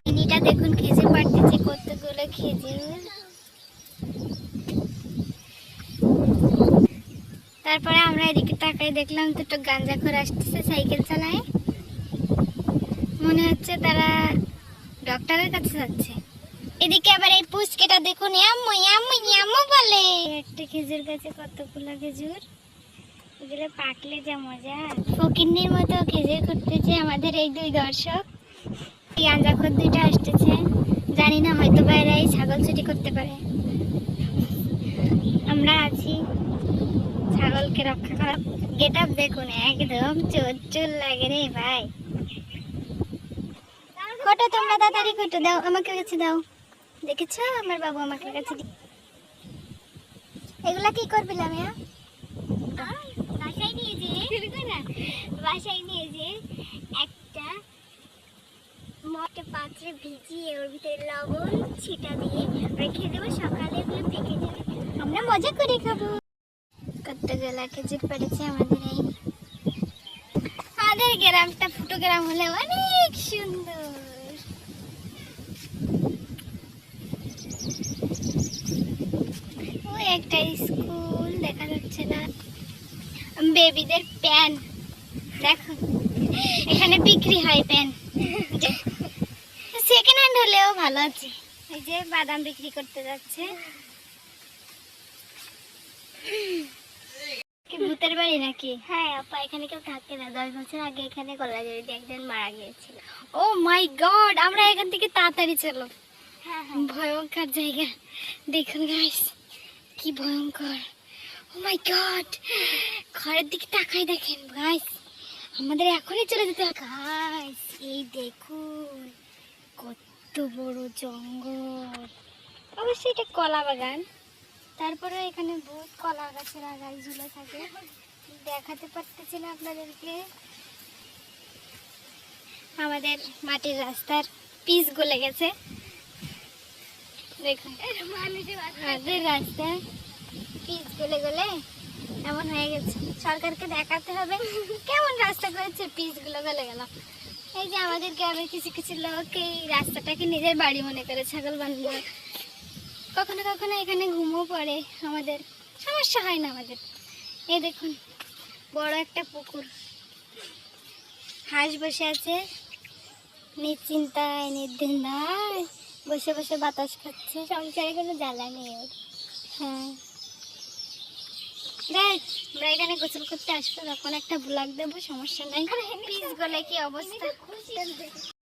মিনিটা দেখুন খেজুর পাড়তেছে, কতগুলো খেজুর। তারপরে আমরা এদিকে তাকাই দেখলাম দুটো গাঁজাখোর আসতেছে সাইকেল চালায়। মনে হচ্ছে তারা ডক্টরের কাছে যাচ্ছে। এদিকে আবার এই পুচকেটা দেখুন আম্মু আম্মু আম্মু বলে। একটা খেজুর গাছে কতগুলো খেজুর, এগুলো পাকলে যা মজা। ফকিন্নির মতো খেজুর করতেছে আমাদের এই দুই দর্শক। গাঁজাখোর দুইটা আসতেছে, জানি না হয়তো বাইরে ছাগল চুরি করতে পারে। আমরা আছি ছাগলকে রক্ষা করা। গেট আপ দেখুন, একদম চোর চোর লাগে রে ভাই। ফটো তোমরা তাড়াতাড়ি ফটো দাও, আমাকে কাছে দাও। দেখেছো আমার বাবু আমাকে কাছে। এগুলা কি করবি লামিয়া? বাসায় নিয়ে যে একটা মোটে পাত্রে ভিজিয়ে ওর ভিতরে লবণ ছিটা দিয়ে রেখে দেবো, সকালে এগুলো পেকে যাবে, আমরা মজা করে খাবো। কতগুলা খেজুর পড়েছে আমাদের এই। আমাদের গ্রামটা ফুটো গ্রাম হলে অনেক সুন্দর। ওই একটা স্কুল দেখা যাচ্ছে না। বেবিদের প্যান দেখো, এখানে বিক্রি হয় প্যান, সেকেন্ড হ্যান্ড হলেও ভালো আছে। এই যে বাদাম বিক্রি করতে যাচ্ছে। কি ভূতের বাড়ি নাকি? হ্যাঁ আপা, এখানে কেউ থাকে না। 10 বছর আগে এখানে গলাজড়িতে একজন মারা গিয়েছিল। ও মাই গড, আমরা এখান থেকে তাড়াতাড়ি চলো। হ্যাঁ হ্যাঁ, ভয়ঙ্কর জায়গা দেখুন গাইস, কি ভয়ঙ্কর। ও মাই গড, ঘরের দিকে তাকাই দেখেন গাইস, আমাদের এখনই চলে যেতে হবে। গাইস এই দেখুন কত বড় জঙ্গল, অবশ্যই এটা কলা বাগান। তারপরে এখানে বহুত কলা গাছের আগায় ঝুলে থাকে, দেখাতে পারতেছি না আপনাদেরকে। আমাদের মাটির রাস্তার পিচ গলে গেছে দেখুন, আমাদের রাস্তা পিচ গলে গলে এমন হয়ে গেছে। সরকারকে দেখাতে হবে কেমন রাস্তা করেছে, পিচ গুলো গলে গেল। এই যে আমাদের গ্রামের কিছু কিছু লোক এই রাস্তাটাকে নিজের বাড়ি মনে করে ছাগল বান্ধব। কখনো কখনো এখানে ঘুমও পড়ে, আমাদের সমস্যা হয় না আমাদের। এই দেখুন বড় একটা পুকুর, হাঁস বসে আছে নিশ্চিন্তায় নির্দ্বিধায়, বসে বসে বাতাস খাচ্ছে, সংসারে কোনো জ্বালা নেই ওর। হ্যাঁ আমরা এখানে গোসল করতে আসবো, তখন একটা ব্লগ দেবো, সমস্যা নাই। পিস গলে কি অবস্থা।